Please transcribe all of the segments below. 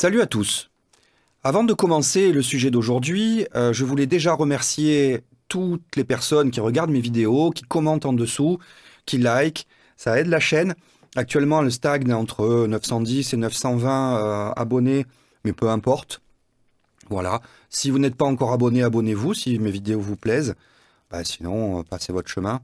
Salut à tous. Avant de commencer le sujet d'aujourd'hui, je voulais déjà remercier toutes les personnes qui regardent mes vidéos, qui commentent en dessous, qui like. Ça aide la chaîne. Actuellement, elle stagne entre 910 et 920 abonnés, mais peu importe. Voilà. Si vous n'êtes pas encore abonné, abonnez-vous si mes vidéos vous plaisent. Sinon, passez votre chemin.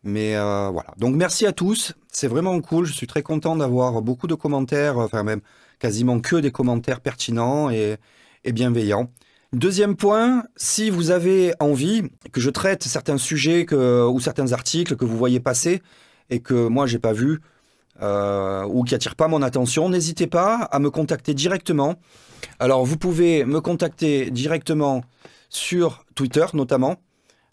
Mais voilà. Donc merci à tous. C'est vraiment cool. Je suis très content d'avoir beaucoup de commentaires, enfin même quasiment que des commentaires pertinents et bienveillants. Deuxième point, si vous avez envie que je traite certains sujets ou certains articles que vous voyez passer et que moi j'ai pas vu ou qui attirent pas mon attention, n'hésitez pas à me contacter directement. Alors vous pouvez me contacter directement sur Twitter notamment.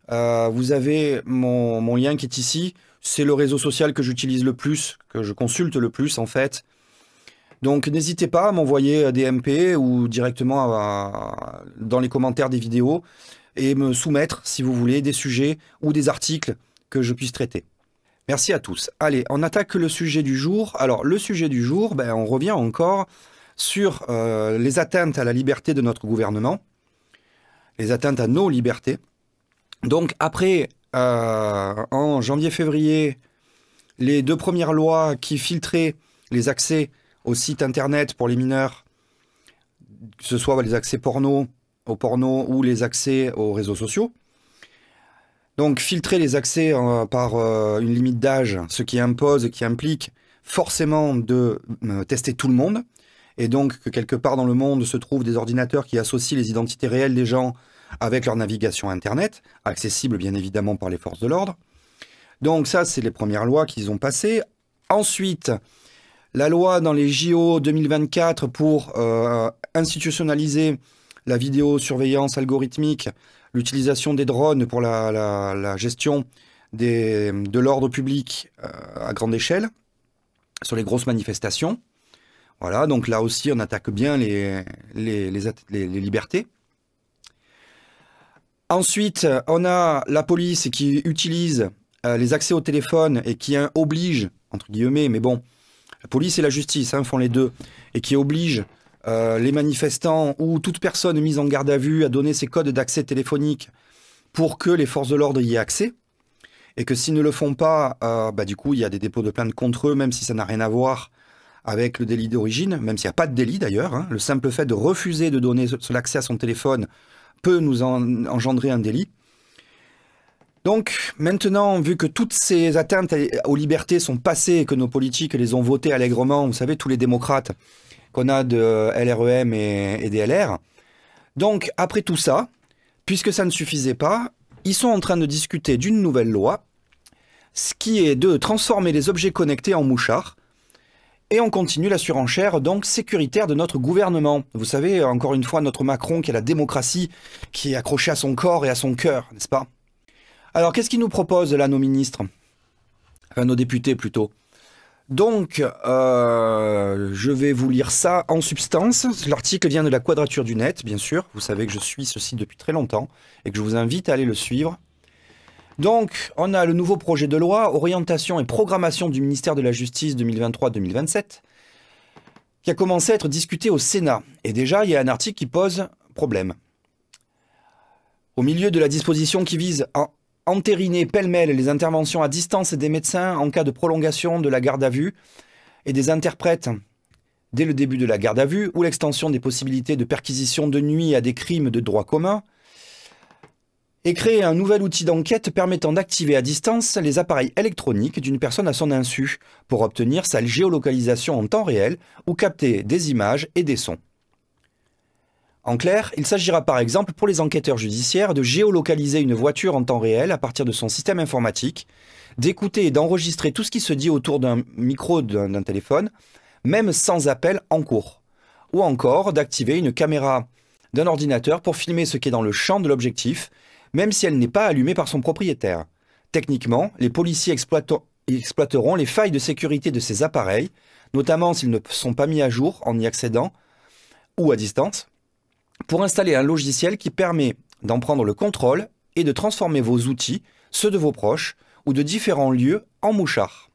Vous avez mon lien qui est ici. C'est le réseau social que j'utilise le plus, que je consulte le plus en fait. Donc n'hésitez pas à m'envoyer des MP ou directement dans les commentaires des vidéos et me soumettre, si vous voulez, des sujets ou des articles que je puisse traiter. Merci à tous. Allez, on attaque le sujet du jour. Alors le sujet du jour, on revient encore sur les atteintes à la liberté de notre gouvernement, les atteintes à nos libertés. Donc après, en janvier-février, les deux premières lois qui filtraient les accès aux sites internet pour les mineurs, que ce soit les accès au porno ou les accès aux réseaux sociaux. Donc filtrer les accès par une limite d'âge, ce qui impose, qui implique forcément de tester tout le monde, et donc que quelque part dans le monde se trouvent des ordinateurs qui associent les identités réelles des gens avec leur navigation Internet, accessible bien évidemment par les forces de l'ordre. Donc ça, c'est les premières lois qu'ils ont passées. Ensuite, la loi dans les JO 2024 pour institutionnaliser la vidéosurveillance algorithmique, l'utilisation des drones pour la gestion de l'ordre public à grande échelle, sur les grosses manifestations. Voilà, donc là aussi, on attaque bien les libertés. Ensuite, on a la police qui utilise les accès au téléphone et qui oblige, entre guillemets, mais bon, la police et la justice font les deux, et qui oblige les manifestants ou toute personne mise en garde à vue à donner ses codes d'accès téléphonique pour que les forces de l'ordre y aient accès, et que s'ils ne le font pas, du coup, il y a des dépôts de plainte contre eux, même si ça n'a rien à voir avec le délit d'origine, même s'il n'y a pas de délit d'ailleurs. Le simple fait de refuser de donner l'accès à son téléphone peut nous engendrer un délit. Donc maintenant, vu que toutes ces atteintes aux libertés sont passées et que nos politiques les ont votées allègrement, vous savez, tous les démocrates qu'on a de LREM et des LR, donc après tout ça, puisque ça ne suffisait pas, ils sont en train de discuter d'une nouvelle loi, ce qui est de transformer les objets connectés en mouchards. Et on continue la surenchère donc sécuritaire de notre gouvernement. Vous savez, encore une fois, notre Macron qui a la démocratie qui est accrochée à son corps et à son cœur, n'est-ce pas? Alors, qu'est-ce qu'ils nous proposent là, nos ministres? Enfin, nos députés plutôt. Donc, je vais vous lire ça en substance. L'article vient de la Quadrature du Net, bien sûr. Vous savez que je suis ce site depuis très longtemps et que je vous invite à aller le suivre. Donc, on a le nouveau projet de loi Orientation et programmation du ministère de la Justice 2023-2027 qui a commencé à être discuté au Sénat. Et déjà, il y a un article qui pose problème. Au milieu de la disposition qui vise à entériner pêle-mêle les interventions à distance des médecins en cas de prolongation de la garde à vue et des interprètes dès le début de la garde à vue ou l'extension des possibilités de perquisition de nuit à des crimes de droit commun, et créer un nouvel outil d'enquête permettant d'activer à distance les appareils électroniques d'une personne à son insu pour obtenir sa géolocalisation en temps réel ou capter des images et des sons. En clair, il s'agira par exemple pour les enquêteurs judiciaires de géolocaliser une voiture en temps réel à partir de son système informatique, d'écouter et d'enregistrer tout ce qui se dit autour d'un micro d'un téléphone, même sans appel en cours, ou encore d'activer une caméra d'un ordinateur pour filmer ce qui est dans le champ de l'objectif, même si elle n'est pas allumée par son propriétaire. Techniquement, les policiers exploiteront les failles de sécurité de ces appareils, notamment s'ils ne sont pas mis à jour en y accédant ou à distance, pour installer un logiciel qui permet d'en prendre le contrôle et de transformer vos outils, ceux de vos proches ou de différents lieux en mouchards.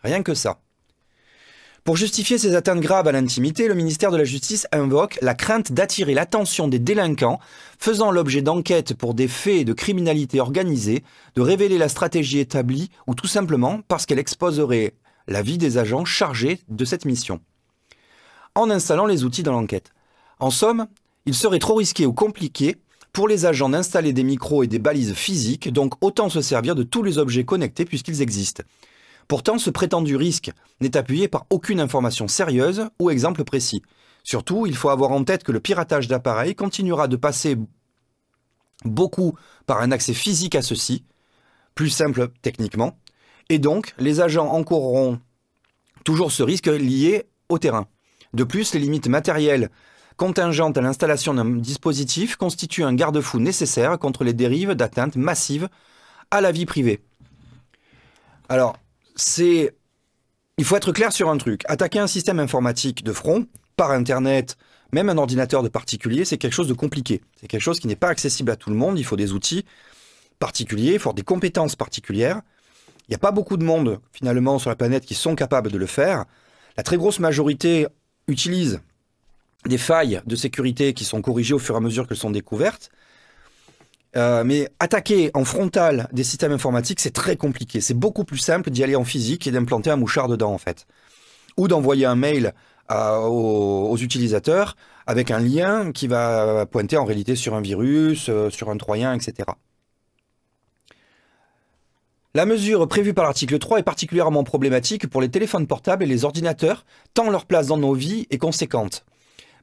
Rien que ça. Pour justifier ces atteintes graves à l'intimité, le ministère de la Justice invoque la crainte d'attirer l'attention des délinquants faisant l'objet d'enquêtes pour des faits de criminalité organisée, de révéler la stratégie établie ou tout simplement parce qu'elle exposerait la vie des agents chargés de cette mission, en installant les outils dans l'enquête. En somme, il serait trop risqué ou compliqué pour les agents d'installer des micros et des balises physiques, donc autant se servir de tous les objets connectés puisqu'ils existent. Pourtant, ce prétendu risque n'est appuyé par aucune information sérieuse ou exemple précis. Surtout, il faut avoir en tête que le piratage d'appareils continuera de passer beaucoup par un accès physique à ceux-ci, plus simple techniquement, et donc les agents encourront toujours ce risque lié au terrain. De plus, les limites matérielles contingentes à l'installation d'un dispositif constituent un garde-fou nécessaire contre les dérives d'atteinte massive à la vie privée. Alors, il faut être clair sur un truc. Attaquer un système informatique de front, par Internet, même un ordinateur de particulier, c'est quelque chose de compliqué. C'est quelque chose qui n'est pas accessible à tout le monde. Il faut des outils particuliers, il faut des compétences particulières. Il n'y a pas beaucoup de monde, finalement, sur la planète qui sont capables de le faire. La très grosse majorité utilise des failles de sécurité qui sont corrigées au fur et à mesure qu'elles sont découvertes. Mais attaquer en frontal des systèmes informatiques, c'est très compliqué. C'est beaucoup plus simple d'y aller en physique et d'implanter un mouchard dedans, en fait. Ou d'envoyer un mail aux utilisateurs avec un lien qui va pointer en réalité sur un virus, sur un troyen, etc. La mesure prévue par l'article 3 est particulièrement problématique pour les téléphones portables et les ordinateurs, tant leur place dans nos vies est conséquente.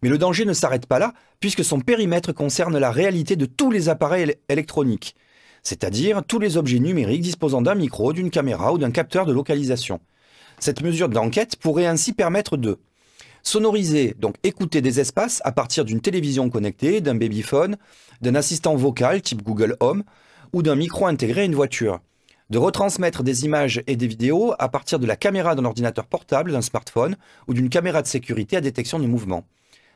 Mais le danger ne s'arrête pas là, puisque son périmètre concerne la réalité de tous les appareils électroniques, c'est-à-dire tous les objets numériques disposant d'un micro, d'une caméra ou d'un capteur de localisation. Cette mesure d'enquête pourrait ainsi permettre de sonoriser, donc écouter des espaces à partir d'une télévision connectée, d'un babyphone, d'un assistant vocal type Google Home ou d'un micro intégré à une voiture, de retransmettre des images et des vidéos à partir de la caméra d'un ordinateur portable, d'un smartphone ou d'une caméra de sécurité à détection du mouvement,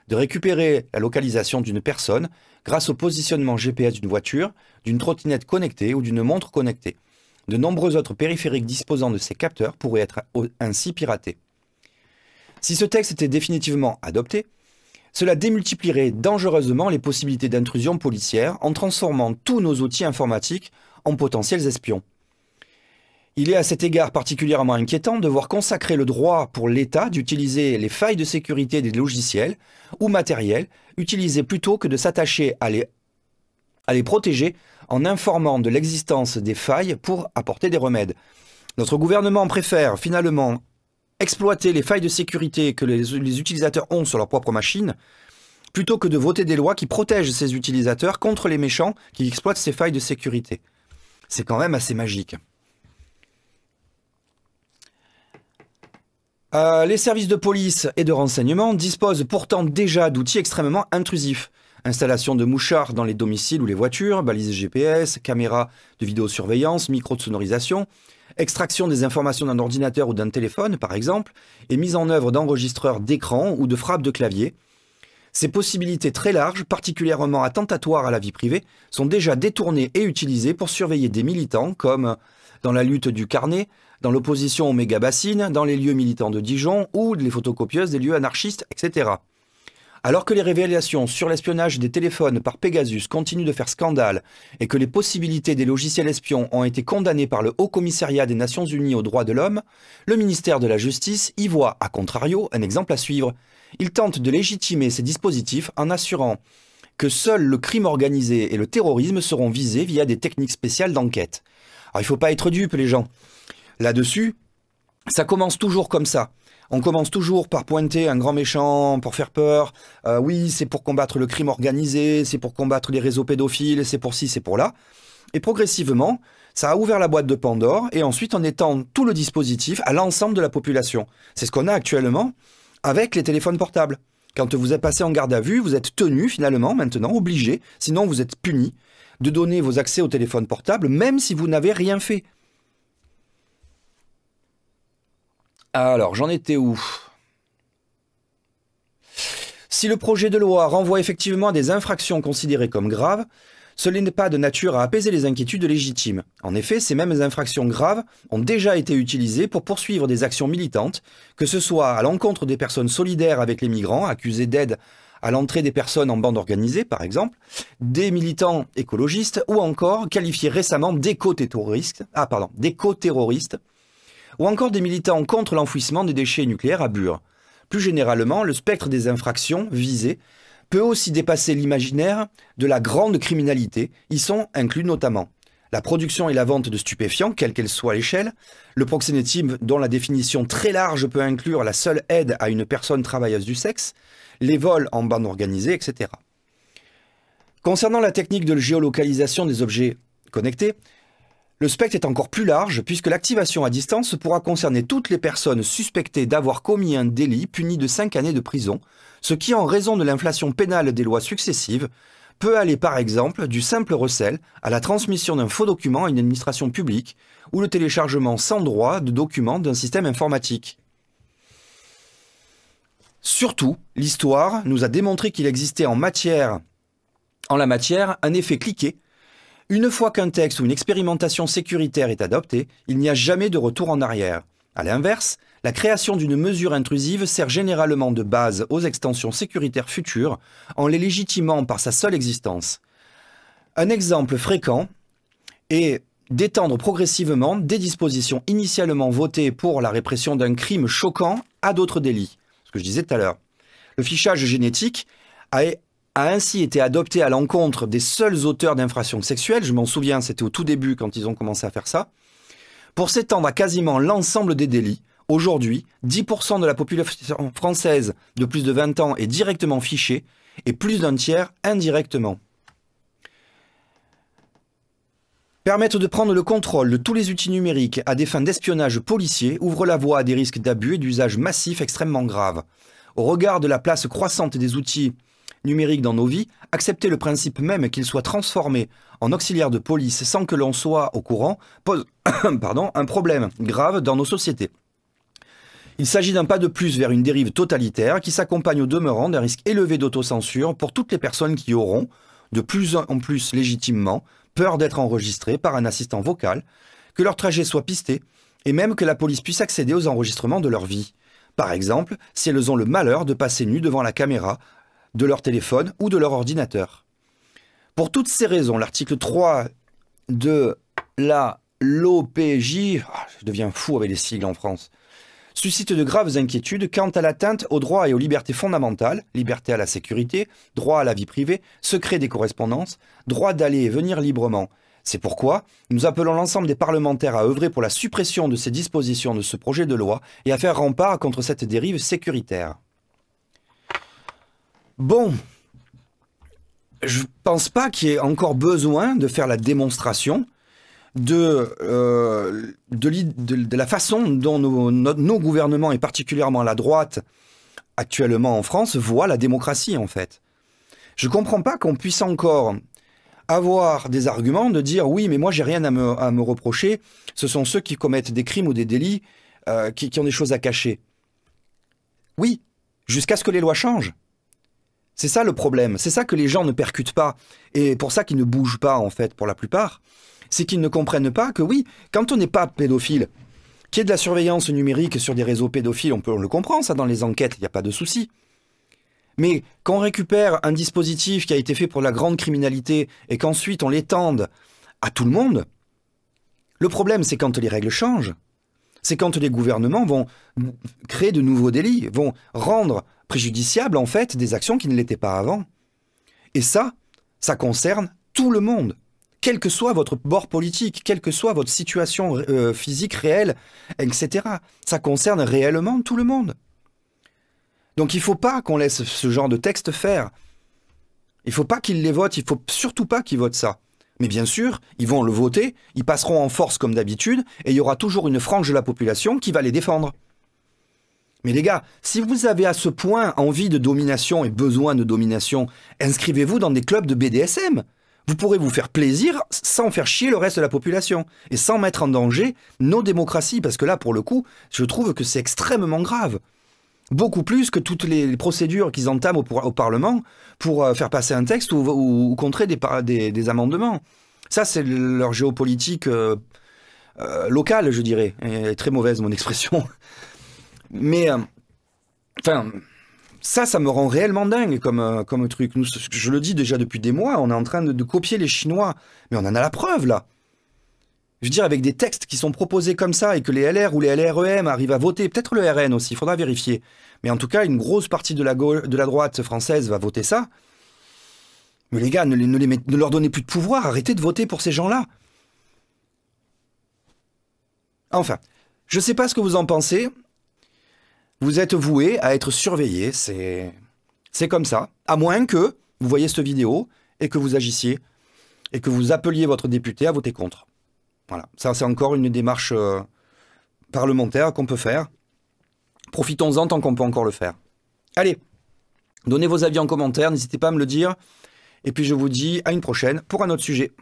de récupérer la localisation d'une personne grâce au positionnement GPS d'une voiture, d'une trottinette connectée ou d'une montre connectée. De nombreux autres périphériques disposant de ces capteurs pourraient être ainsi piratés. Si ce texte était définitivement adopté, cela démultiplierait dangereusement les possibilités d'intrusion policière en transformant tous nos outils informatiques en potentiels espions. Il est à cet égard particulièrement inquiétant de voir consacrer le droit pour l'État d'utiliser les failles de sécurité des logiciels ou matériels utilisés plutôt que de s'attacher à les protéger en informant de l'existence des failles pour apporter des remèdes. Notre gouvernement préfère finalement exploiter les failles de sécurité que les utilisateurs ont sur leur propre machine plutôt que de voter des lois qui protègent ces utilisateurs contre les méchants qui exploitent ces failles de sécurité. C'est quand même assez magique. Les services de police et de renseignement disposent pourtant déjà d'outils extrêmement intrusifs. Installation de mouchards dans les domiciles ou les voitures, balises GPS, caméras de vidéosurveillance, micros de sonorisation, extraction des informations d'un ordinateur ou d'un téléphone par exemple, et mise en œuvre d'enregistreurs d'écran ou de frappes de clavier. Ces possibilités très larges, particulièrement attentatoires à la vie privée, sont déjà détournées et utilisées pour surveiller des militants comme dans la lutte du carnet, dans l'opposition aux méga-bassines, dans les lieux militants de Dijon ou les photocopieuses des lieux anarchistes, etc. Alors que les révélations sur l'espionnage des téléphones par Pegasus continuent de faire scandale et que les possibilités des logiciels espions ont été condamnées par le Haut Commissariat des Nations Unies aux droits de l'homme, le ministère de la Justice y voit, à contrario, un exemple à suivre. Il tente de légitimer ces dispositifs en assurant que seul le crime organisé et le terrorisme seront visés via des techniques spéciales d'enquête. Alors il ne faut pas être dupe les gens. Là-dessus, ça commence toujours comme ça. On commence toujours par pointer un grand méchant pour faire peur. Oui, c'est pour combattre le crime organisé, c'est pour combattre les réseaux pédophiles, c'est pour ci, c'est pour là. Et progressivement, ça a ouvert la boîte de Pandore et ensuite on étend tout le dispositif à l'ensemble de la population. C'est ce qu'on a actuellement avec les téléphones portables. Quand vous êtes passé en garde à vue, vous êtes tenu finalement, maintenant, obligé, sinon vous êtes puni, de donner vos accès au téléphone portable, même si vous n'avez rien fait. Alors, j'en étais où? Si le projet de loi renvoie effectivement à des infractions considérées comme graves, cela n'est pas de nature à apaiser les inquiétudes légitimes. En effet, ces mêmes infractions graves ont déjà été utilisées pour poursuivre des actions militantes, que ce soit à l'encontre des personnes solidaires avec les migrants, accusées d'aide à l'entrée des personnes en bande organisée, par exemple, des militants écologistes, ou encore qualifiés récemment d'éco-terroristes, ou encore des militants contre l'enfouissement des déchets nucléaires à Bure. Plus généralement, le spectre des infractions visées peut aussi dépasser l'imaginaire de la grande criminalité. Y sont inclus notamment la production et la vente de stupéfiants, quelle qu'elle soit l'échelle, le proxénétisme dont la définition très large peut inclure la seule aide à une personne travailleuse du sexe, les vols en bande organisée, etc. Concernant la technique de géolocalisation des objets connectés, le spectre est encore plus large puisque l'activation à distance pourra concerner toutes les personnes suspectées d'avoir commis un délit puni de 5 années de prison, ce qui, en raison de l'inflation pénale des lois successives, peut aller par exemple du simple recel à la transmission d'un faux document à une administration publique ou le téléchargement sans droit de documents d'un système informatique. Surtout, l'histoire nous a démontré qu'il existait en la matière un effet cliquet. Une fois qu'un texte ou une expérimentation sécuritaire est adopté, il n'y a jamais de retour en arrière. A l'inverse, la création d'une mesure intrusive sert généralement de base aux extensions sécuritaires futures en les légitimant par sa seule existence. Un exemple fréquent est d'étendre progressivement des dispositions initialement votées pour la répression d'un crime choquant à d'autres délits. Ce que je disais tout à l'heure. Le fichage génétique a ainsi été adopté à l'encontre des seuls auteurs d'infractions sexuelles, je m'en souviens, c'était au tout début quand ils ont commencé à faire ça, pour s'étendre à quasiment l'ensemble des délits. Aujourd'hui, 10% de la population française de plus de 20 ans est directement fichée et plus d'un tiers indirectement. Permettre de prendre le contrôle de tous les outils numériques à des fins d'espionnage policier ouvre la voie à des risques d'abus et d'usage massif extrêmement graves. Au regard de la place croissante des outils numériques dans nos vies, accepter le principe même qu'ils soient transformés en auxiliaires de police sans que l'on soit au courant pose un problème grave dans nos sociétés. Il s'agit d'un pas de plus vers une dérive totalitaire qui s'accompagne au demeurant d'un risque élevé d'autocensure pour toutes les personnes qui auront, de plus en plus légitimement, peur d'être enregistrées par un assistant vocal, que leur trajet soit pisté et même que la police puisse accéder aux enregistrements de leur vie. Par exemple, si elles ont le malheur de passer nues devant la caméra de leur téléphone ou de leur ordinateur. Pour toutes ces raisons, l'article 3 de l'OPJ, je deviens fou avec les sigles en France, suscite de graves inquiétudes quant à l'atteinte aux droits et aux libertés fondamentales, liberté à la sécurité, droit à la vie privée, secret des correspondances, droit d'aller et venir librement. C'est pourquoi nous appelons l'ensemble des parlementaires à œuvrer pour la suppression de ces dispositions de ce projet de loi et à faire rempart contre cette dérive sécuritaire. Bon, je pense pas qu'il y ait encore besoin de faire la démonstration de la façon dont nos gouvernements, et particulièrement la droite, actuellement en France, voient la démocratie, en fait. Je comprends pas qu'on puisse encore avoir des arguments de dire « oui, mais moi, j'ai rien à me reprocher, ce sont ceux qui commettent des crimes ou des délits, qui ont des choses à cacher. » Oui, jusqu'à ce que les lois changent. C'est ça le problème, c'est ça que les gens ne percutent pas, et pour ça qu'ils ne bougent pas, en fait, pour la plupart. C'est qu'ils ne comprennent pas que oui, quand on n'est pas pédophile, qu'il y ait de la surveillance numérique sur des réseaux pédophiles, on le comprend ça dans les enquêtes, il n'y a pas de souci. Mais qu'on récupère un dispositif qui a été fait pour la grande criminalité et qu'ensuite on l'étende à tout le monde, le problème c'est quand les règles changent. C'est quand les gouvernements vont créer de nouveaux délits, vont rendre préjudiciables en fait des actions qui ne l'étaient pas avant. Et ça concerne tout le monde. Quel que soit votre bord politique, quelle que soit votre situation physique réelle, etc. Ça concerne réellement tout le monde. Donc il ne faut pas qu'on laisse ce genre de texte faire. Il ne faut pas qu'ils les votent, il ne faut surtout pas qu'ils votent ça. Mais bien sûr, ils vont le voter, ils passeront en force comme d'habitude, et il y aura toujours une frange de la population qui va les défendre. Mais les gars, si vous avez à ce point envie de domination et besoin de domination, inscrivez-vous dans des clubs de BDSM. Vous pourrez vous faire plaisir sans faire chier le reste de la population et sans mettre en danger nos démocraties, parce que là, pour le coup, je trouve que c'est extrêmement grave. Beaucoup plus que toutes les procédures qu'ils entament au Parlement pour faire passer un texte ou contrer des amendements. Ça, c'est leur géopolitique locale, je dirais. Et très mauvaise, mon expression. Mais, enfin, ça me rend réellement dingue comme truc. Nous, je le dis déjà depuis des mois, on est en train de copier les Chinois. Mais on en a la preuve, là. Je veux dire, avec des textes qui sont proposés comme ça et que les LR ou les LREM arrivent à voter, peut-être le RN aussi, il faudra vérifier. Mais en tout cas, une grosse partie de la droite française va voter ça. Mais les gars, ne leur donnez plus de pouvoir, arrêtez de voter pour ces gens-là. Enfin, je ne sais pas ce que vous en pensez. Vous êtes voués à être surveillés, c'est comme ça. À moins que vous voyez cette vidéo et que vous agissiez et que vous appeliez votre député à voter contre. Voilà, ça c'est encore une démarche parlementaire qu'on peut faire. Profitons-en tant qu'on peut encore le faire. Allez, donnez vos avis en commentaire, n'hésitez pas à me le dire. Et puis je vous dis à une prochaine pour un autre sujet.